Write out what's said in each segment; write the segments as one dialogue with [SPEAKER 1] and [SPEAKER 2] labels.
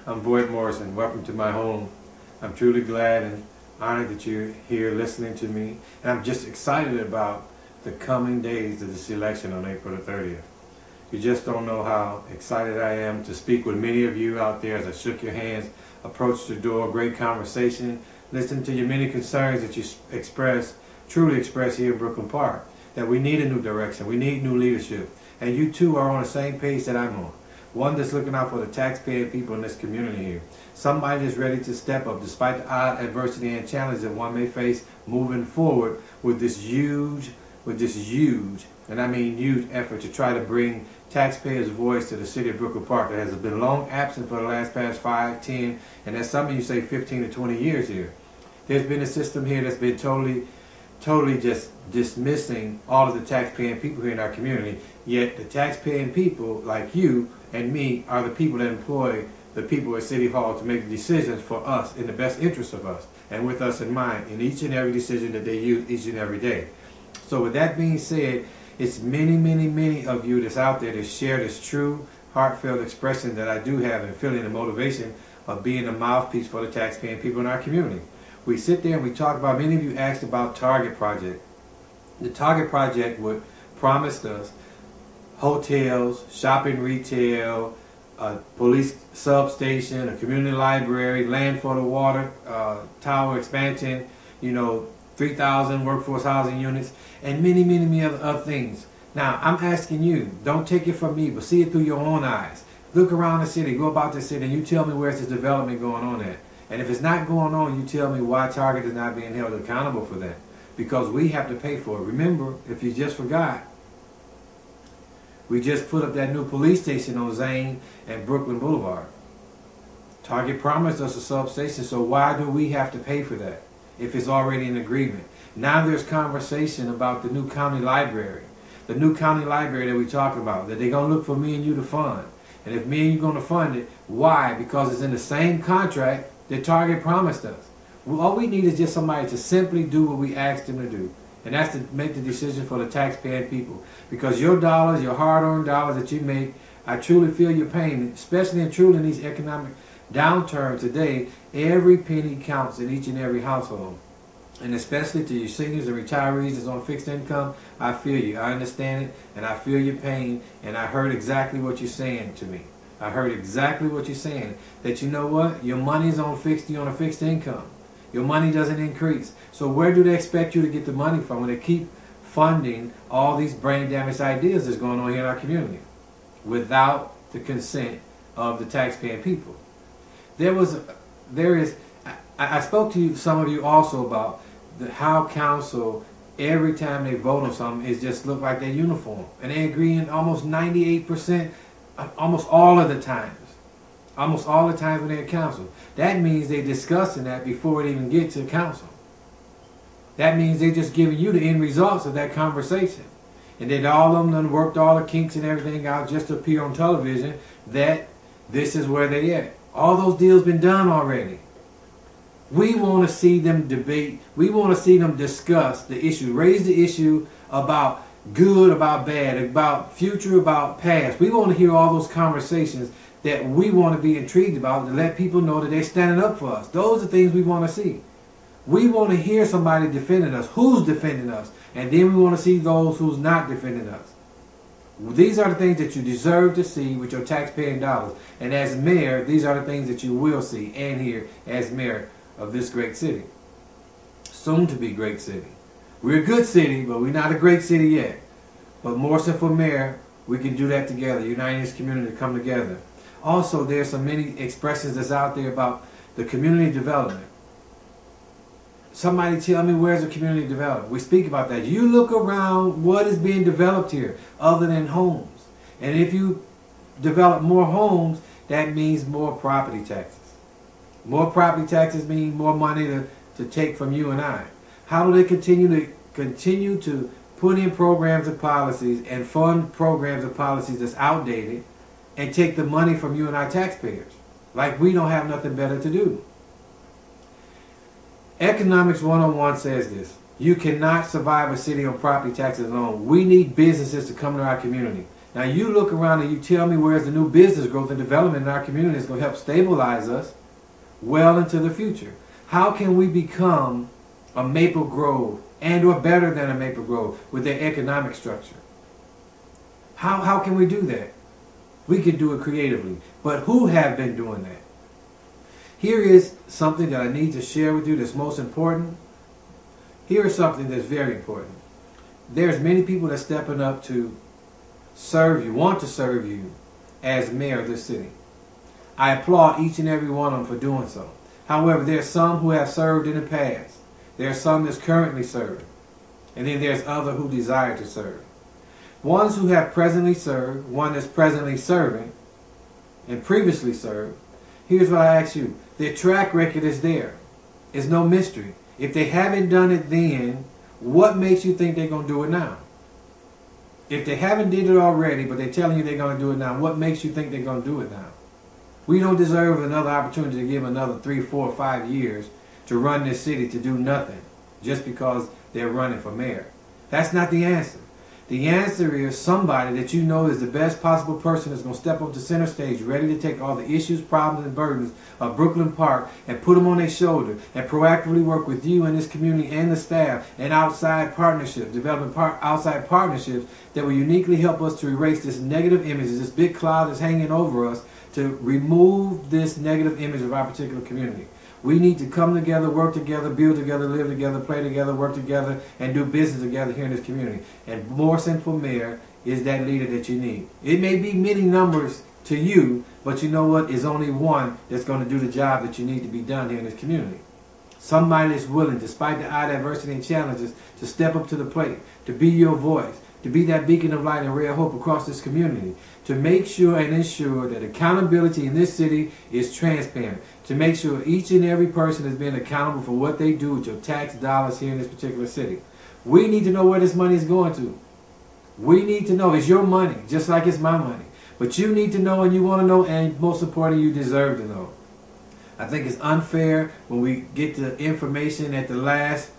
[SPEAKER 1] I'm Boyd Morson. Welcome to my home. I'm truly glad and honored that you're here listening to me. And I'm just excited about the coming days of this election on April the 30th. You just don't know how excited I am to speak with many of you out there as I shook your hands, approached the door, great conversation, listen to your many concerns that you truly express here in Brooklyn Park. That we need a new direction, we need new leadership. And you too are on the same page that I'm on. One that's looking out for the taxpaying people in this community here. Somebody that's ready to step up despite the odd adversity and challenge that one may face moving forward with this huge, and I mean huge effort to try to bring taxpayers' voice to the city of Brooklyn Park that has been long absent for the past 5, 10, and that's some of you say 15 to 20 years here. There's been a system here that's been totally just dismissing all of the taxpaying people here in our community, yet the taxpaying people like you and me are the people that employ the people at City Hall to make decisions for us in the best interest of us and with us in mind in each and every decision that they use each and every day. So with that being said, it's many of you that's out there that share this true, heartfelt expression that I do have and feeling the motivation of being a mouthpiece for the taxpaying people in our community. We sit there and we talk about, many of you asked about Target Project. The Target Project would promised us hotels, shopping retail, a police substation, a community library, land for the water, tower expansion, 3,000 workforce housing units, and many other things. Now, I'm asking you, don't take it from me, but see it through your own eyes. Look around the city, go about the city, and you tell me where's this development going on at. And if it's not going on, you tell me why Target is not being held accountable for that. Because we have to pay for it. Remember, if you just forgot, we just put up that new police station on Zane and Brooklyn Boulevard. Target promised us a substation, so why do we have to pay for that if it's already in agreement? Now there's conversation about the new county library. The new county library that we're talking about, that they're going to look for me and you to fund. And if me and you are going to fund it, why? Because it's in the same contract that Target promised us. Well, all we need is just somebody to simply do what we asked them to do. And that's to make the decision for the taxpaying people. Because your dollars, your hard-earned dollars that you make, I truly feel your pain, especially and truly in these economic downturns today. Every penny counts in each and every household. And especially to your seniors and retirees that's on fixed income, I feel you. I understand it, and I feel your pain, and I heard exactly what you're saying to me. I heard exactly what you're saying, that you know what, your money's on a fixed income. Your money doesn't increase. So where do they expect you to get the money from when they keep funding all these brain damaged ideas that's going on here in our community without the consent of the taxpaying people? I spoke to some of you also about how council, every time they vote on something, it just look like they're uniform. And they agree in almost 98%, almost all of the times. Almost all the times when they're at council. That means they're discussing that before it even gets to council. That means they're just giving you the end results of that conversation. And then all of them done worked all the kinks and everything out just to appear on television that this is where they at. All those deals been done already. We want to see them debate. We want to see them discuss the issue. Raise the issue about good, about bad, about future, about past. We want to hear all those conversations that we want to be intrigued about, to let people know that they're standing up for us. Those are things we want to see. We want to hear somebody defending us. Who's defending us? And then we want to see those who's not defending us. These are the things that you deserve to see with your taxpaying dollars. And as mayor, these are the things that you will see and hear as mayor of this great city. Soon to be great city. We're a good city, but we're not a great city yet. But Morson for mayor, we can do that together, uniting this community to come together. Also, there's so many expressions that's out there about the community development. Somebody tell me, where's the community development? We speak about that. You look around, what is being developed here other than homes? And if you develop more homes, that means more property taxes. More property taxes mean more money to take from you and I. How do they continue to put in programs and policies and fund programs and policies that's outdated and take the money from you and our taxpayers? Like we don't have nothing better to do. Economics 101 says this: you cannot survive a city on property taxes alone. We need businesses to come to our community. Now you look around and you tell me where's the new business growth and development in our community that's going to help stabilize us well into the future. How can we become a Maple Grove and or better than a Maple Grove with their economic structure? How can we do that? We can do it creatively. But who have been doing that? Here is something that I need to share with you that's most important. Here is something that's very important. There's many people that's stepping up to serve you, want to serve you as mayor of this city. I applaud each and every one of them for doing so. However, there are some who have served in the past. There are some that's currently serving. And then there's others who desire to serve. Ones who have presently served, one that's presently serving, and previously served. Here's what I ask you. Their track record is there. It's no mystery. If they haven't done it then, what makes you think they're going to do it now? If they haven't did it already, but they're telling you they're going to do it now, what makes you think they're going to do it now? We don't deserve another opportunity to give them another 3, 4, 5 years to run this city to do nothing just because they're running for mayor. That's not the answer. The answer is somebody that you know is the best possible person that's going to step up to center stage, ready to take all the issues, problems, and burdens of Brooklyn Park and put them on their shoulder and proactively work with you and this community and the staff and outside partnerships, developing outside partnerships that will uniquely help us to erase this negative image, this big cloud that's hanging over us, to remove this negative image of our particular community. We need to come together, work together, build together, live together, play together, work together, and do business together here in this community. And Morson for mayor is that leader that you need. It may be many numbers to you, but you know what? It's only one that's going to do the job that you need to be done here in this community. Somebody that's willing, despite the odd adversity and challenges, to step up to the plate, to be your voice, to be that beacon of light and ray of hope across this community, to make sure and ensure that accountability in this city is transparent, to make sure each and every person is being accountable for what they do with your tax dollars here in this particular city. We need to know where this money is going to. We need to know. It's your money, just like it's my money. But you need to know, and you want to know, and most importantly, you deserve to know. I think it's unfair when we get the information at the last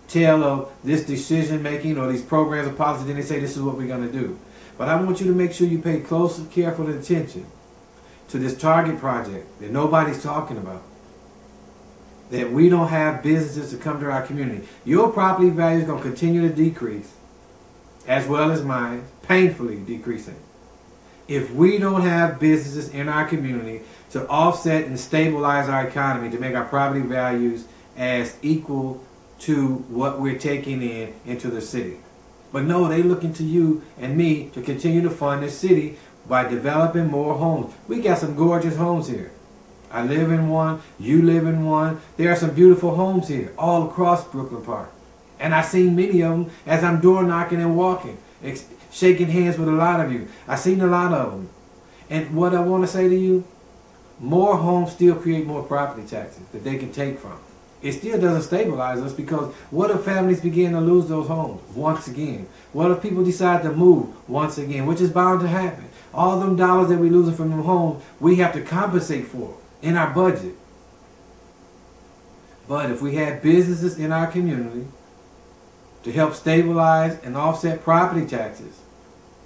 [SPEAKER 1] tail of this decision making or these programs of policy, then they say this is what we're going to do. But I want you to make sure you pay close and careful attention to this target project that nobody's talking about. That we don't have businesses to come to our community. Your property value is going to continue to decrease, as well as mine, painfully decreasing, if we don't have businesses in our community to offset and stabilize our economy, to make our property values as equal to what we're taking into the city. But no, they're looking to you and me to continue to fund this city by developing more homes. We got some gorgeous homes here. I live in one, you live in one. There are some beautiful homes here all across Brooklyn Park. And I've seen many of them as I'm door knocking and walking, shaking hands with a lot of you. I've seen a lot of them. And what I want to say to you, more homes still create more property taxes that they can take from. It still doesn't stabilize us, because what if families begin to lose those homes once again? What if people decide to move once again, which is bound to happen? All them dollars that we're losing from them homes, we have to compensate for in our budget. But if we had businesses in our community to help stabilize and offset property taxes,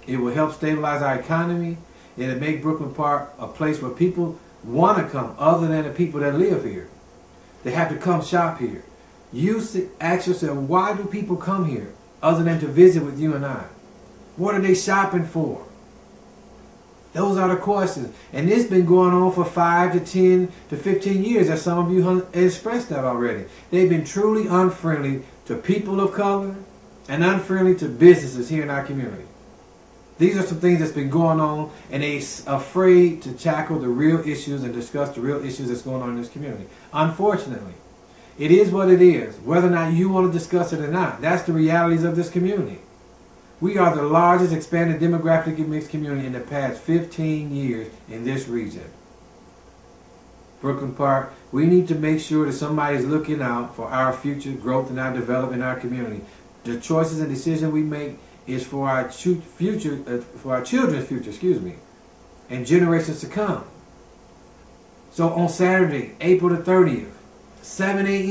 [SPEAKER 1] it will help stabilize our economy. It'll make Brooklyn Park a place where people want to come, other than the people that live here. They have to come shop here. You ask yourself, why do people come here other than to visit with you and I? What are they shopping for? Those are the questions. And this has been going on for 5 to 10 to 15 years, as some of you have expressed that already. They've been truly unfriendly to people of color and unfriendly to businesses here in our community. These are some things that's been going on, and they're afraid to tackle the real issues and discuss the real issues that's going on in this community. Unfortunately, it is what it is. Whether or not you want to discuss it or not, that's the realities of this community. We are the largest expanded demographically mixed community in the past 15 years in this region. Brooklyn Park, we need to make sure that somebody's looking out for our future growth and our development in our community. The choices and decisions we make is for our future, for our children's future, and generations to come. So on Saturday, April the 30th, 7 a.m.